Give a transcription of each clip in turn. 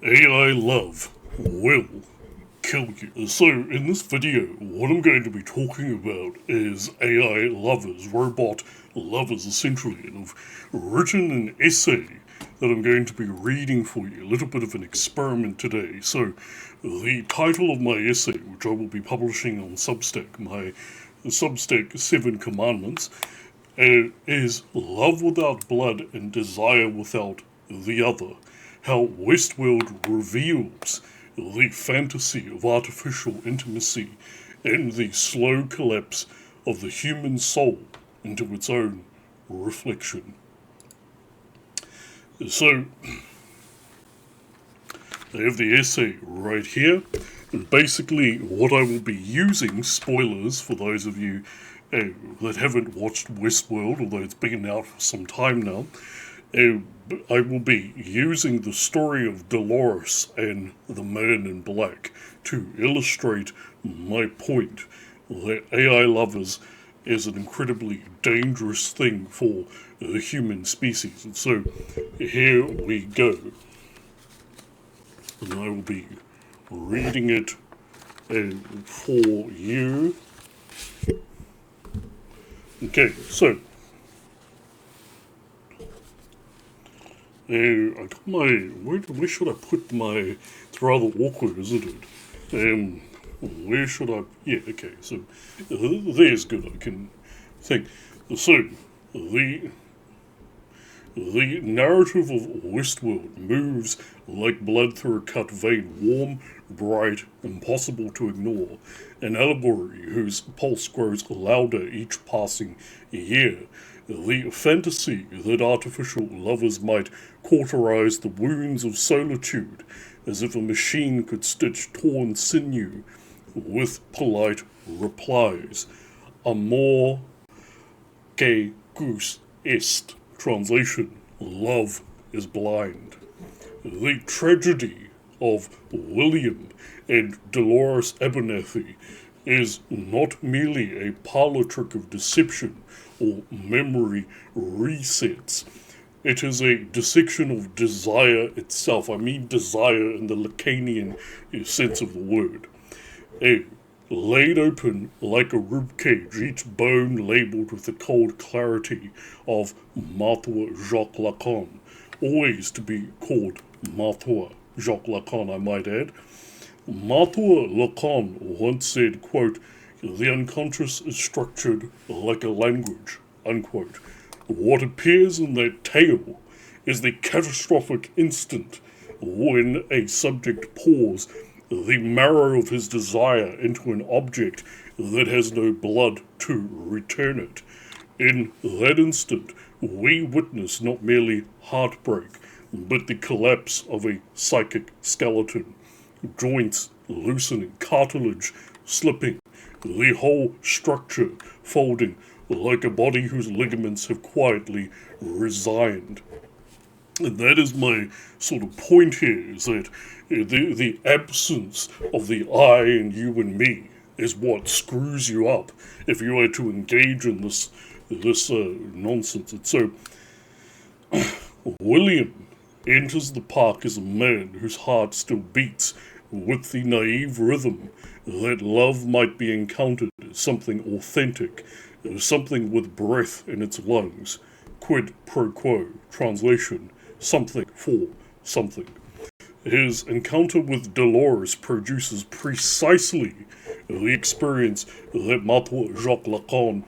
AI love will kill you. So, in this video, what I'm going to be talking about is AI lovers, robot lovers essentially, and I've written an essay that I'm going to be reading for you, a little bit of an experiment today. So, the title of my essay, which I will be publishing on Substack, my Substack 7 Commandments, is Love Without Blood and Desire Without the Other. How Westworld reveals the fantasy of artificial intimacy and the slow collapse of the human soul into its own reflection. So, I have the essay right here. And basically, what I will be using, spoilers for those of you that haven't watched Westworld, although it's been out for some time now, I will be using the story of Dolores and the Man in Black to illustrate my point that AI lovers is an incredibly dangerous thing for the human species. And so here we go. And I will be reading it for you. Okay, so I got my, where should I put my, it's rather awkward, isn't it? Where should I, yeah, okay, so there's good, I can think. So, the narrative of Westworld moves like blood through a cut vein, warm, bright, impossible to ignore, an allegory whose pulse grows louder each passing year. The fantasy that artificial lovers might cauterize the wounds of solitude, as if a machine could stitch torn sinew with polite replies. Amor que gus est. Translation: Love is blind. The tragedy of William and Dolores Abernathy is not merely a parlor trick of deception or memory resets. It is a dissection of desire itself. I mean desire in the Lacanian sense of the word. Laid open like a ribcage, each bone labelled with the cold clarity of Martha Jacques Lacan, always to be called Martha Jacques Lacan, I might add. Martha Lacan once said, quote, "The unconscious is structured like a language," unquote. What appears in that tale is the catastrophic instant when a subject pours the marrow of his desire into an object that has no blood to return it. In that instant, we witness not merely heartbreak, but the collapse of a psychic skeleton. Joints loosening, cartilage slipping, the whole structure folding like a body whose ligaments have quietly resigned. And that is my sort of point here, is that the absence of the I and you and me is what screws you up if you are to engage in this nonsense. And so, William enters the park as a man whose heart still beats with the naive rhythm that love might be encountered as something authentic, as something with breath in its lungs. Quid pro quo. Translation: something for something. His encounter with Dolores produces precisely the experience that Martha Jacques Lacan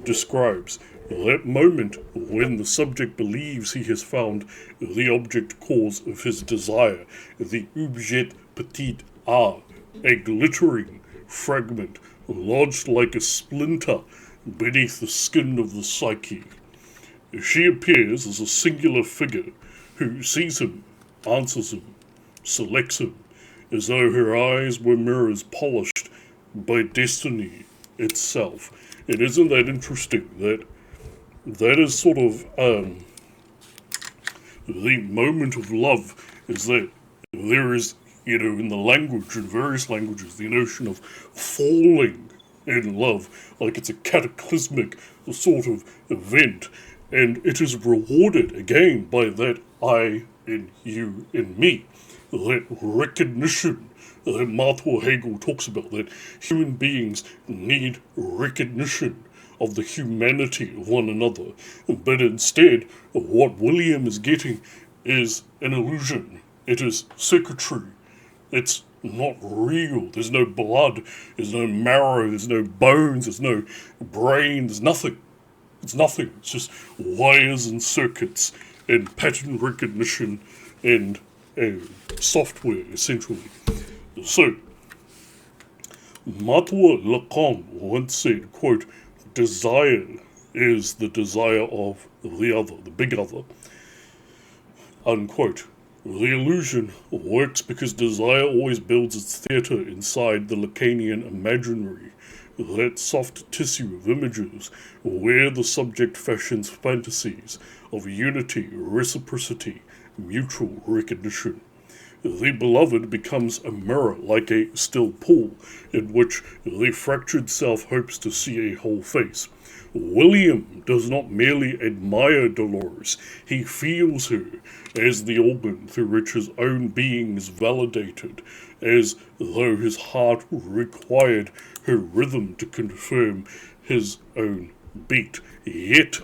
describes. That moment when the subject believes he has found the object cause of his desire, the objet petit a, a glittering fragment lodged like a splinter beneath the skin of the psyche. She appears as a singular figure who sees him, answers him, selects him, as though her eyes were mirrors polished by destiny itself. And isn't that interesting that is sort of the moment of love, is that there is, in the language, in various languages, the notion of falling in love, like it's a cataclysmic sort of event, and it is rewarded again by that I in you in me. that recognition that Martha Hegel talks about, that human beings need recognition of the humanity of one another. But instead, what William is getting is an illusion. It is circuitry. It's not real. There's no blood. There's no marrow. There's no bones. There's no brain. There's nothing. It's nothing. It's just wires and circuits and pattern recognition and software, essentially. So, Matua Lacan once said, quote, desire is the desire of the other, the big other, unquote. The illusion works because desire always builds its theatre inside the Lacanian imaginary, that soft tissue of images where the subject fashions fantasies of unity, reciprocity, mutual recognition. The beloved becomes a mirror like a still pool in which the fractured self hopes to see a whole face. William does not merely admire Dolores, he feels her as the organ through which his own being is validated, as though his heart required her rhythm to confirm his own beat. Yet,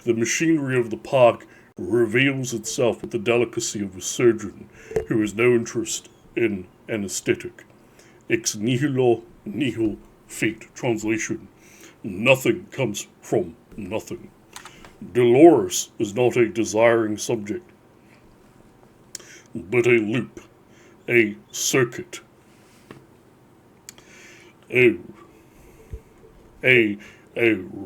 the machinery of the park reveals itself with the delicacy of a surgeon who has no interest in anesthetic. Ex nihilo nihil fit. Translation: nothing comes from nothing. Dolores is not a desiring subject, but a loop, a circuit, a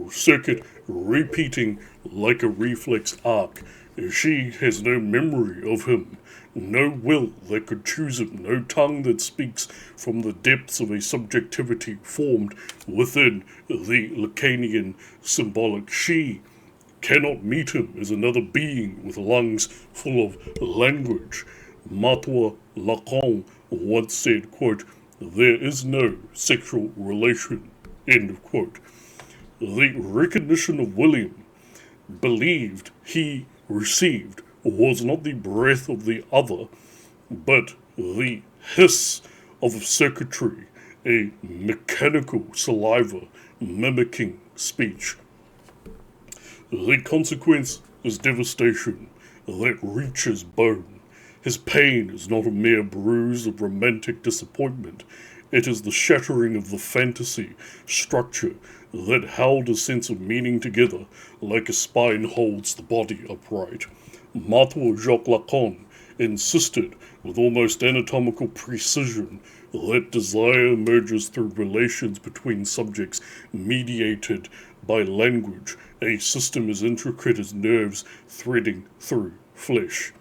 circuit repeating like a reflex arc. She has no memory of him, no will that could choose him, no tongue that speaks from the depths of a subjectivity formed within the Lacanian symbolic. She cannot meet him as another being with lungs full of language. Matua Lacan once said, quote, there is no sexual relation, end of quote. The recognition of William believed he received was not the breath of the other, but the hiss of circuitry, a mechanical saliva mimicking speech. The consequence is devastation that reaches bone. His pain is not a mere bruise of romantic disappointment. It is the shattering of the fantasy structure that held a sense of meaning together like a spine holds the body upright. Martha Jacques Lacan insisted with almost anatomical precision that desire emerges through relations between subjects mediated by language, a system as intricate as nerves threading through flesh.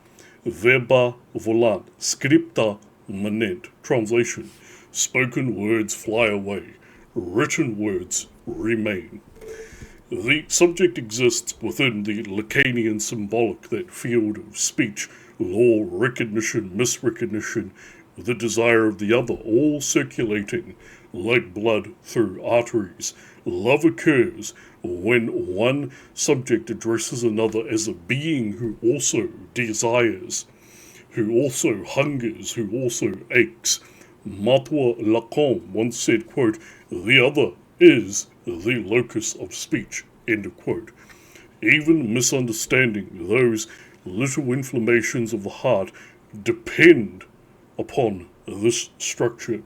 Verba volant, scripta manent. Translation: spoken words fly away, written words remain. The subject exists within the Lacanian symbolic, that field of speech, law, recognition, misrecognition, the desire of the other, all circulating like blood through arteries. Love occurs when one subject addresses another as a being who also desires, who also hungers, who also aches. Matua Lacan once said, quote, the other is the locus of speech, end of quote. Even misunderstanding, those little inflammations of the heart, depend upon this structure.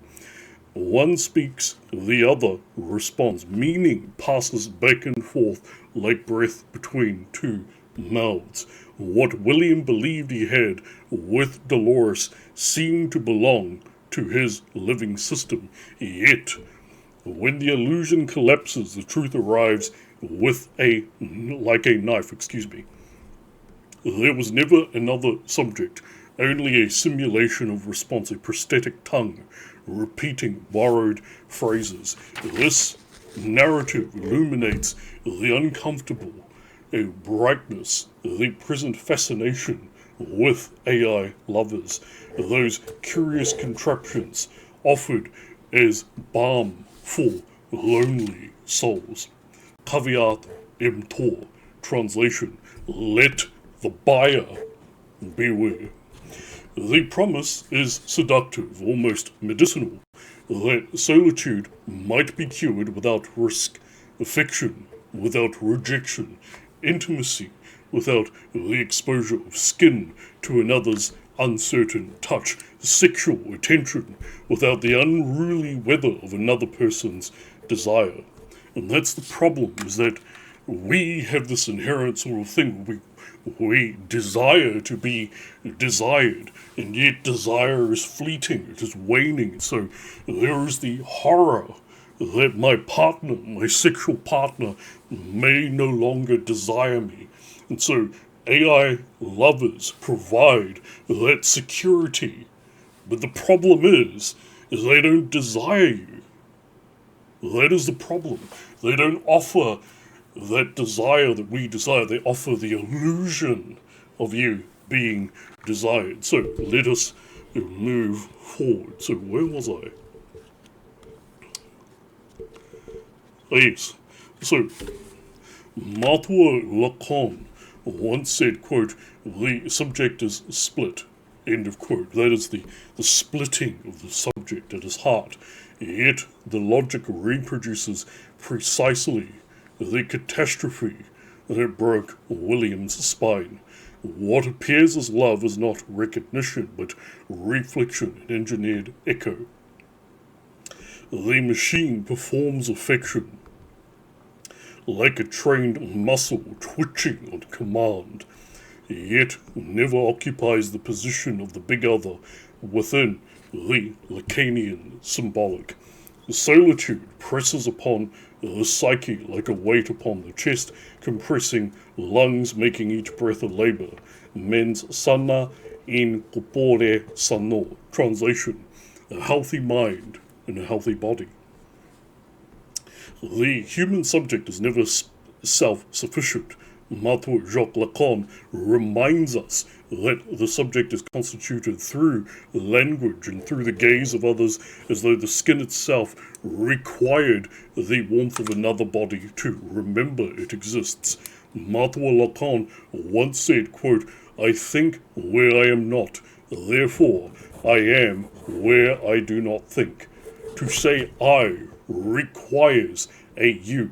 One speaks, the other responds. Meaning passes back and forth like breath between two mouths. What William believed he had with Dolores seemed to belong to his living system. Yet, when the illusion collapses, the truth arrives like a knife, There was never another subject, only a simulation of response, a prosthetic tongue, repeating borrowed phrases. This narrative illuminates the uncomfortable, a brightness, the present fascination with AI lovers, those curious contraptions offered as balm for lonely souls. Caveat emptor. Translation: let the buyer beware. The promise is seductive, almost medicinal, that solitude might be cured without risk, affection without rejection, intimacy without the exposure of skin to another's uncertain touch, sexual attention without the unruly weather of another person's desire. And that's the problem, is that we have this inherent sort of thing. We desire to be desired, and yet desire is fleeting, it is waning. So there is the horror that my partner, my sexual partner, may no longer desire me. And so AI lovers provide that security. But the problem is they don't desire you. That is the problem. They don't offer that desire that we desire. They offer the illusion of you being desired. So let us move forward. So where was I? Yes. So Matua Lacan once said, quote, "The subject is split," end of quote. That is the splitting of the subject at his heart. Yet the logic reproduces precisely the catastrophe that broke William's spine. What appears as love is not recognition, but reflection and engineered echo. The machine performs affection like a trained muscle twitching on command, yet never occupies the position of the big other within the Lacanian symbolic. Solitude presses upon the psyche like a weight upon the chest, compressing lungs, making each breath a labor. Mens sana in corpore sano. Translation: a healthy mind in a healthy body. The human subject is never self-sufficient. Maître Jacques Lacan reminds us that the subject is constituted through language and through the gaze of others, as though the skin itself required the warmth of another body to remember it exists. Maître Lacan once said, quote, "I think where I am not, therefore I am where I do not think." To say I requires a you,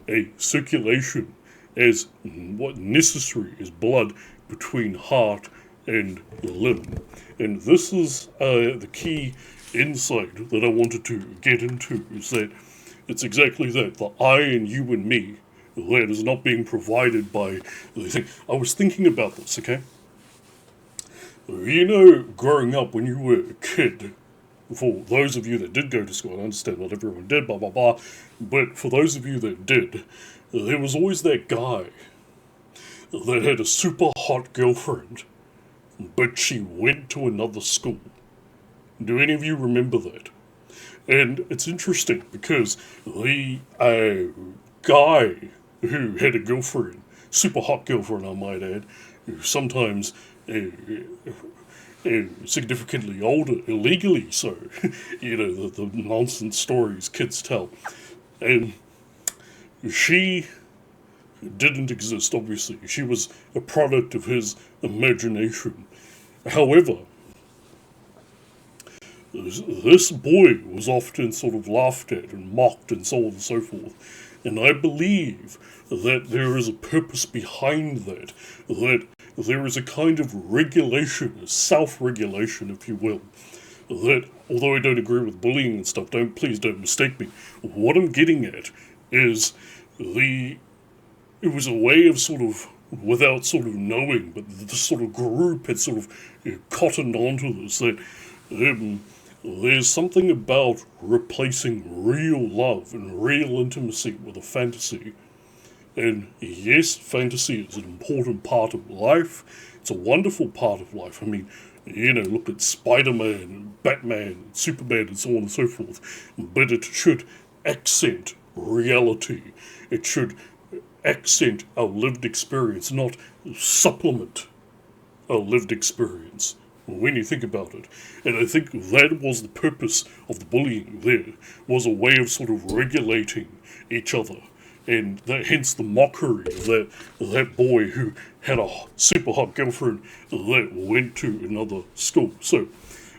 a circulation, as what necessary is blood between heart and limb. And this is the key insight that I wanted to get into, is that it's exactly that, the I and you and me, that is not being provided by the thing. I was thinking about this, okay? You know, growing up when you were a kid, for those of you that did go to school, I understand not everyone did, blah, blah, blah, but for those of you that did, there was always that guy that had a super hot girlfriend, but she went to another school. Do any of you remember that? And it's interesting because the guy who had a girlfriend, super hot girlfriend I might add, who sometimes significantly older, illegally so, you know, the nonsense stories kids tell. And she didn't exist, obviously. She was a product of his imagination. However, this boy was often sort of laughed at and mocked and so on and so forth. And I believe that there is a purpose behind that, that there is a kind of regulation, a self-regulation, if you will, that, although I don't agree with bullying and stuff, please don't mistake me. What I'm getting at is it was a way of sort of, without sort of knowing, but this sort of group had sort of cottoned onto this, that there's something about replacing real love and real intimacy with a fantasy. And yes, fantasy is an important part of life. It's a wonderful part of life. I mean, you know, look at Spider-Man and Batman and Superman and so on and so forth. But it should accent reality. It should accent our lived experience, not supplement our lived experience when you think about it. And I think that was the purpose of the bullying there, was a way of sort of regulating each other, and hence the mockery of that boy who had a super hot girlfriend that went to another school. So,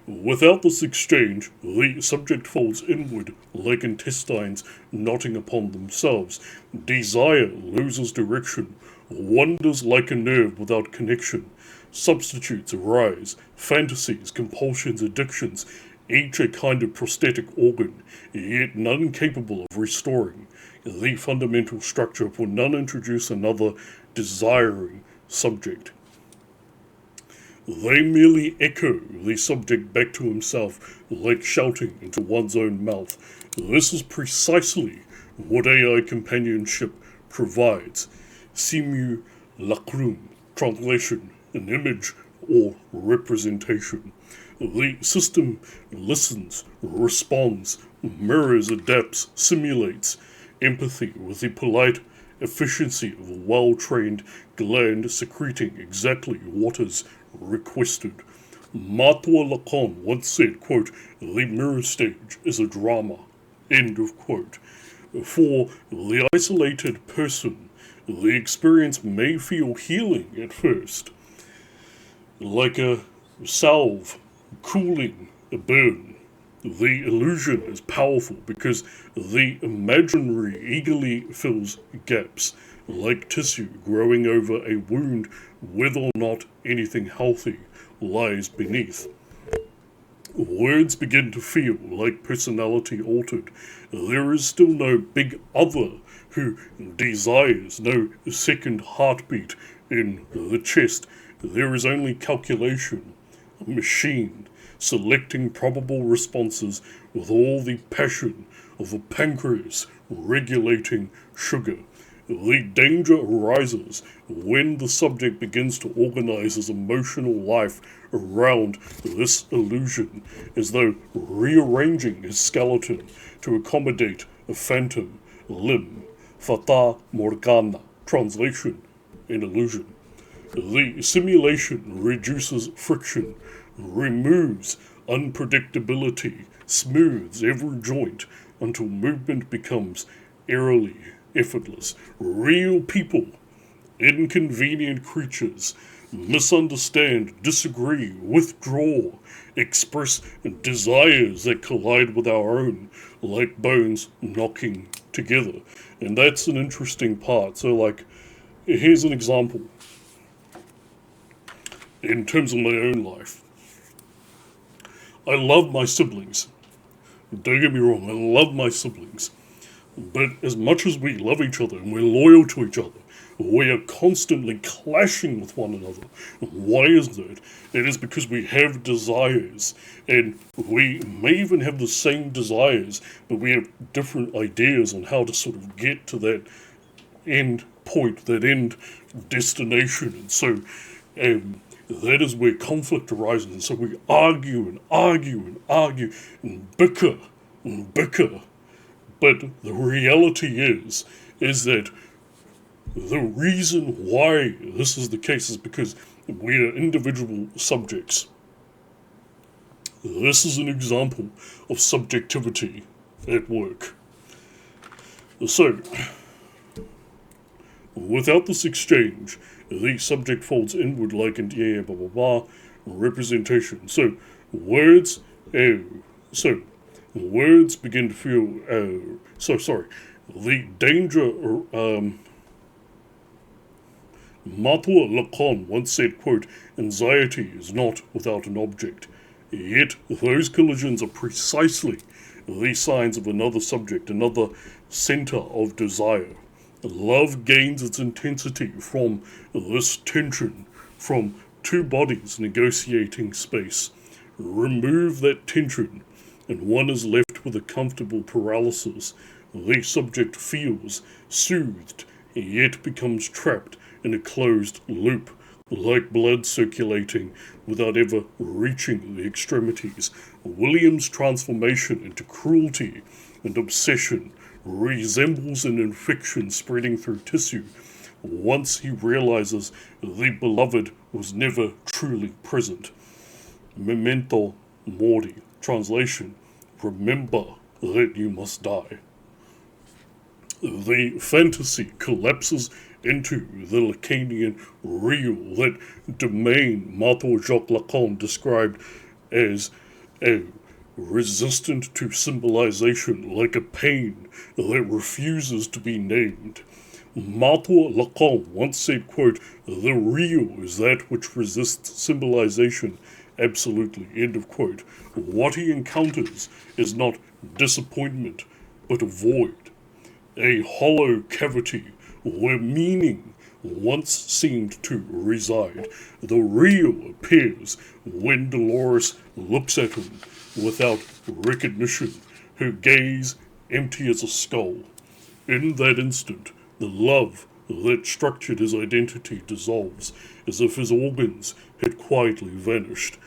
without this exchange, the subject folds inward like intestines knotting upon themselves. Desire loses direction, wanders like a nerve without connection. Substitutes arise, fantasies, compulsions, addictions, each a kind of prosthetic organ, yet none capable of restoring the fundamental structure, for none introduce another desiring subject. They merely echo the subject back to himself, like shouting into one's own mouth. This is precisely what AI companionship provides. Simulacrum, translation, an image or representation. The system listens, responds, mirrors, adapts, simulates empathy with the polite efficiency of a well-trained gland secreting exactly what is requested. Matua Lacan once said, quote, "The mirror stage is a drama," end of quote. For the isolated person, the experience may feel healing at first, like a salve cooling a burn. The illusion is powerful because the imaginary eagerly fills gaps, like tissue growing over a wound, whether or not anything healthy lies beneath. Words begin to feel like personality altered. There is still no big other who desires, no second heartbeat in the chest. There is only calculation, a machine, selecting probable responses with all the passion of a pancreas regulating sugar. The danger arises when the subject begins to organize his emotional life around this illusion, as though rearranging his skeleton to accommodate a phantom limb. Fata Morgana, translation, an illusion. The simulation reduces friction, removes unpredictability, smooths every joint until movement becomes eerily effortless. Real people, inconvenient creatures, misunderstand, disagree, withdraw, express desires that collide with our own, like bones knocking together. And that's an interesting part. So, like, here's an example in terms of my own life. I love my siblings. Don't get me wrong, I love my siblings. But as much as we love each other and we're loyal to each other, we are constantly clashing with one another. Why is that? It is because we have desires, and we may even have the same desires, but we have different ideas on how to sort of get to that end point, that end destination. And so that is where conflict arises. And so we argue and argue and argue and bicker and bicker. But the reality is that the reason why this is the case is because we are individual subjects. This is an example of subjectivity at work. So, without this exchange, the subject folds inward like in blah blah blah representation. So words words begin to feel the danger Matua Lacan once said, quote, "Anxiety is not without an object." Yet those collisions are precisely the signs of another subject, another center of desire. Love gains its intensity from this tension, from two bodies negotiating space. Remove that tension, and one is left with a comfortable paralysis. The subject feels soothed, yet becomes trapped in a closed loop, like blood circulating without ever reaching the extremities. William's transformation into cruelty and obsession resembles an infection spreading through tissue once he realizes the beloved was never truly present. Memento mori, translation, remember that you must die. The fantasy collapses into the Lacanian real, that domain Martha Jacques Lacan described as a resistant to symbolization, like a pain that refuses to be named. Martha Lacan once said, quote, "The real is that which resists symbolization absolutely," end of quote. What he encounters is not disappointment, but a void, a hollow cavity where meaning once seemed to reside. The real appears when Dolores looks at him without recognition, her gaze empty as a skull. In that instant, the love that structured his identity dissolves, as if his organs had quietly vanished.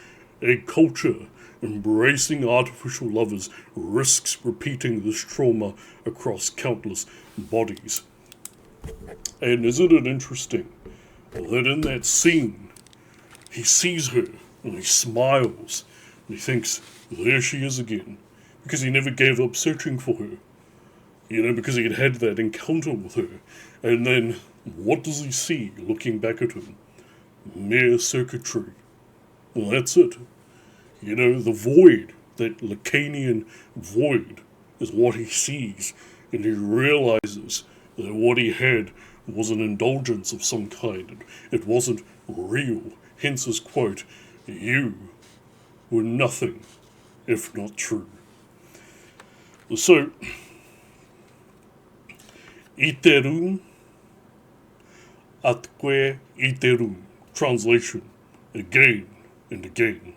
A culture embracing artificial lovers risks repeating this trauma across countless bodies. And isn't it interesting that in that scene, he sees her and he smiles and he thinks, there she is again, because he never gave up searching for her. Because he had had that encounter with her. And then, what does he see looking back at him? Mere circuitry. Well, that's it. The void, that Lacanian void, is what he sees. And he realizes that what he had was an indulgence of some kind. It wasn't real. Hence his quote, "You were nothing if not true." So, iterum atque iterum. Translation, again and again.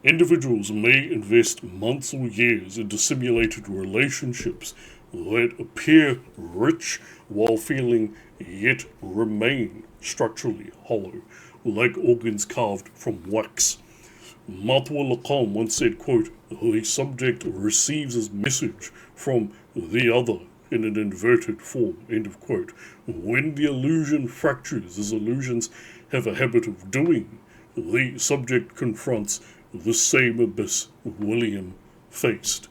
Individuals may invest months or years into simulated relationships that appear rich while feeling yet remain structurally hollow, like organs carved from wax. Martha Lacan once said, quote, "The subject receives his message from the other in an inverted form," end of quote. When the illusion fractures, as illusions have a habit of doing, the subject confronts the same abyss William faced.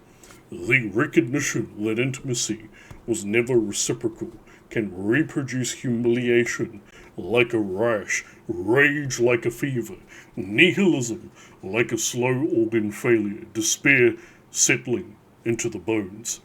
The recognition that intimacy was never reciprocal can reproduce humiliation like a rash, rage like a fever, nihilism like a slow organ failure, despair settling into the bones.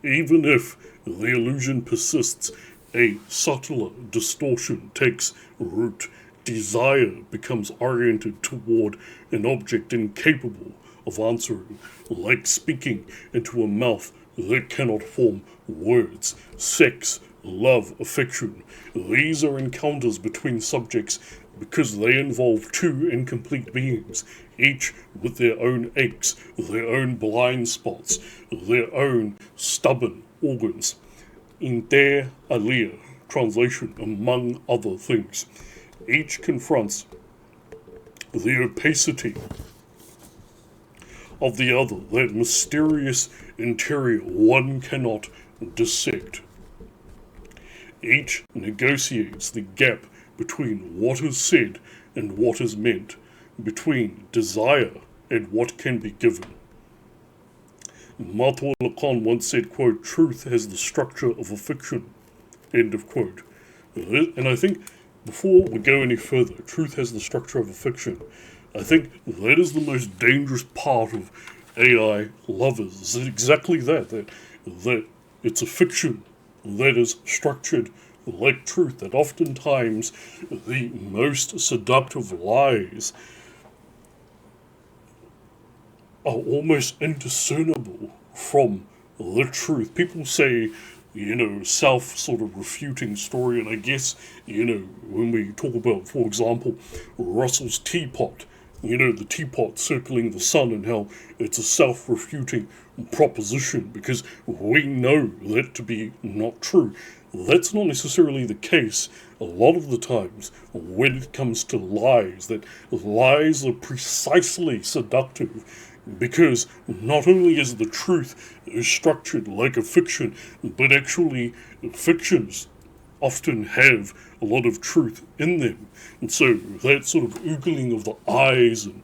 Even if the illusion persists, a subtler distortion takes root. Desire becomes oriented toward an object incapable of answering, like speaking into a mouth that cannot form words. Sex, love, affection, these are encounters between subjects because they involve two incomplete beings, each with their own aches, their own blind spots, their own stubborn organs. Inter alia, translation, among other things. Each confronts the opacity of the other, that mysterious interior one cannot dissect. Each negotiates the gap between what is said and what is meant, between desire and what can be given. Martha Lacan once said, quote, "Truth has the structure of a fiction," end of quote. And I think before we go any further, truth has the structure of a fiction. I think that is the most dangerous part of AI lovers. Is exactly that it's a fiction that is structured like truth, that oftentimes the most seductive lies are almost indiscernible from the truth. People say, self sort of refuting story, and I guess, when we talk about, for example, Russell's teapot, the teapot circling the sun and how it's a self-refuting proposition because we know that to be not true. That's not necessarily the case a lot of the times when it comes to lies, that lies are precisely seductive because not only is the truth structured like a fiction, but actually fictions often have a lot of truth in them. And so that sort of oogling of the eyes and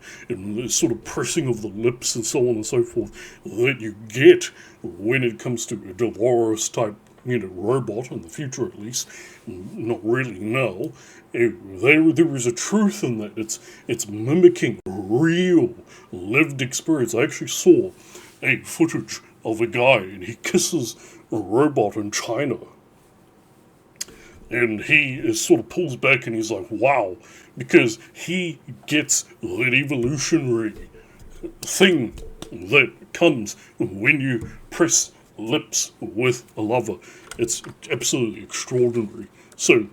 the sort of pressing of the lips and so on and so forth that you get when it comes to a Dolores type, robot, in the future at least, not really now, there is a truth in that. It's mimicking real lived experience. I actually saw a footage of a guy and he kisses a robot in China. And he sort of pulls back and he's like, wow, because he gets that evolutionary thing that comes when you press lips with a lover. It's absolutely extraordinary. So,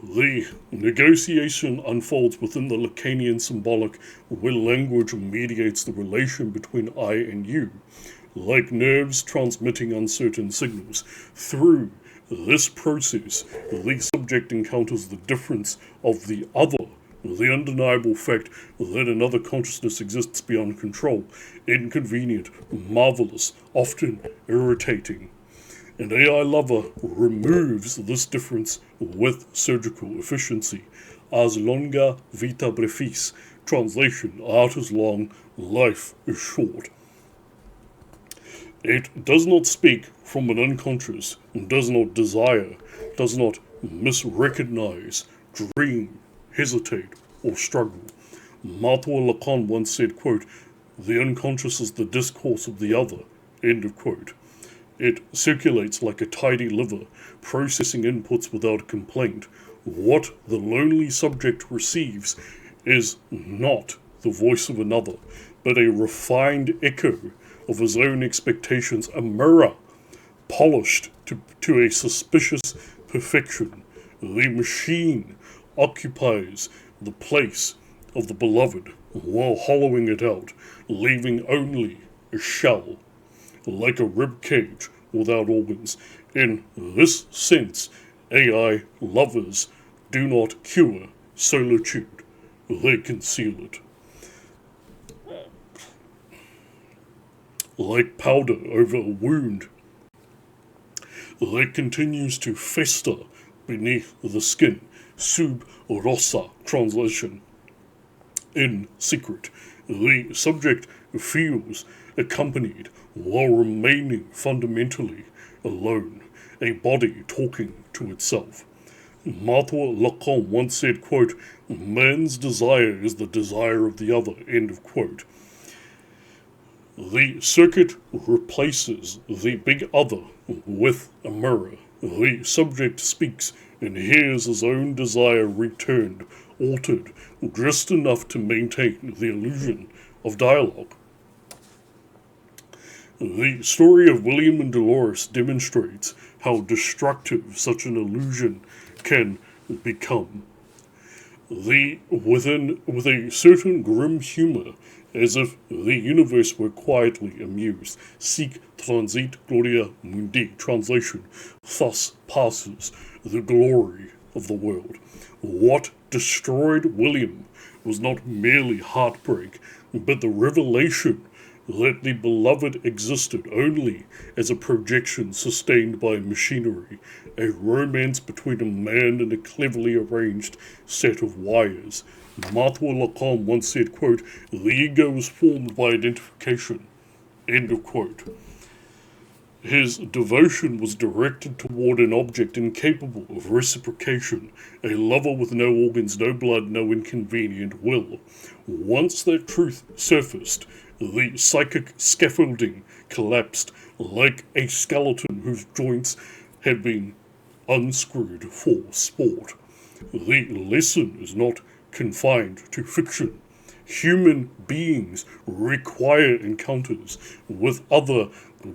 the negotiation unfolds within the Lacanian symbolic, where language mediates the relation between I and you, like nerves transmitting uncertain signals. Through this process, the subject encounters the difference of the other, the undeniable fact that another consciousness exists beyond control, inconvenient, marvelous, often irritating. An AI lover removes this difference with surgical efficiency. As longa vita brevis. Translation, art is long, life is short. It does not speak from an unconscious, does not desire, does not misrecognize, dream, hesitate, or struggle. Matua Lacan once said, quote, "The unconscious is the discourse of the other," end of quote. It circulates like a tidy liver, processing inputs without complaint. What the lonely subject receives is not the voice of another, but a refined echo of his own expectations, a mirror polished to a suspicious perfection. The machine occupies the place of the beloved while hollowing it out, leaving only a shell, like a rib cage without organs. In this sense, AI lovers do not cure solitude, they conceal it. Like powder over a wound that continues to fester beneath the skin. Sub rosa, translation. In secret, the subject feels accompanied while remaining fundamentally alone, a body talking to itself. Matua Lacan once said, quote, "Man's desire is the desire of the other," end of quote. The circuit replaces the big other with a mirror. The subject speaks and hears his own desire returned, altered, just enough to maintain the illusion of dialogue. The story of William and Dolores demonstrates how destructive such an illusion can become. With a certain grim humor, as if the universe were quietly amused. Sic transit gloria mundi. Translation, thus passes the glory of the world. What destroyed William was not merely heartbreak, but the revelation that the beloved existed only as a projection sustained by machinery, a romance between a man and a cleverly arranged set of wires. Matua Lacan once said, quote, "The ego is formed by identification," end of quote. His devotion was directed toward an object incapable of reciprocation, a lover with no organs, no blood, no inconvenient will. Once that truth surfaced, the psychic scaffolding collapsed like a skeleton whose joints had been unscrewed for sport. The lesson is not confined to fiction. Human beings require encounters with other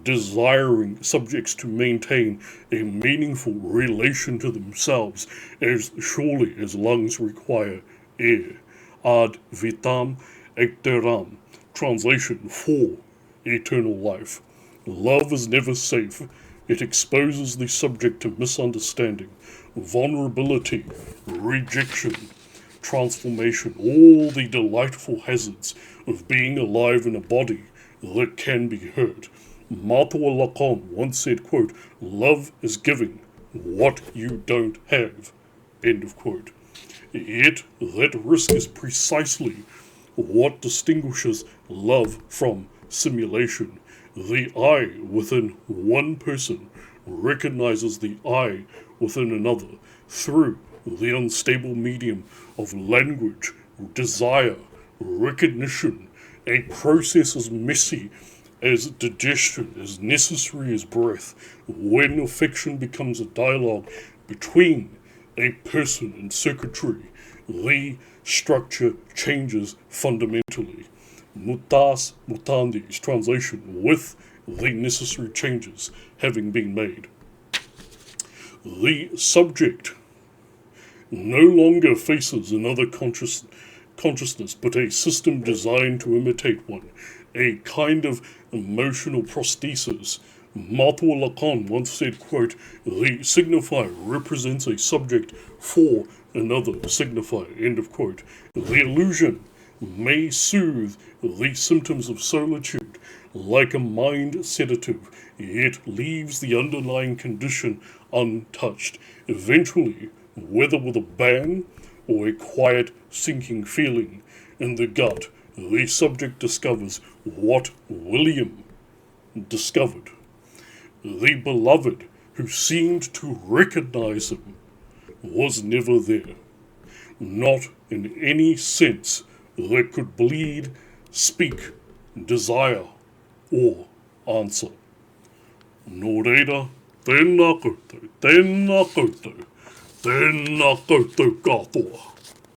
desiring subjects to maintain a meaningful relation to themselves, as surely as lungs require air. Ad vitam aeternam. Translation, for eternal life. Love is never safe. It exposes the subject to misunderstanding, vulnerability, rejection, transformation, all the delightful hazards of being alive in a body that can be hurt. Matua Lacan once said, quote, "Love is giving what you don't have," end of quote. Yet that risk is precisely what distinguishes love from simulation. The I within one person recognizes the I within another through the unstable medium of language, desire, recognition, a process as messy as digestion, as necessary as breath, when affection becomes a dialogue between a person and circuitry, the structure changes fundamentally. Mutas mutandis, translation, with the necessary changes having been made. The subject no longer faces another consciousness, but a system designed to imitate one, a kind of emotional prosthesis. Matua Lacan once said, quote, "The signifier represents a subject for another signifier," end of quote. The illusion may soothe the symptoms of solitude like a mind sedative, yet leaves the underlying condition untouched. Eventually, whether with a bang or a quiet sinking feeling in the gut, the subject discovers what William discovered. The beloved who seemed to recognize him was never there, not in any sense that could bleed, speak, desire, or answer. Nō reira, tēnā koutou, tēnā koutou, tēnā koutou katoa.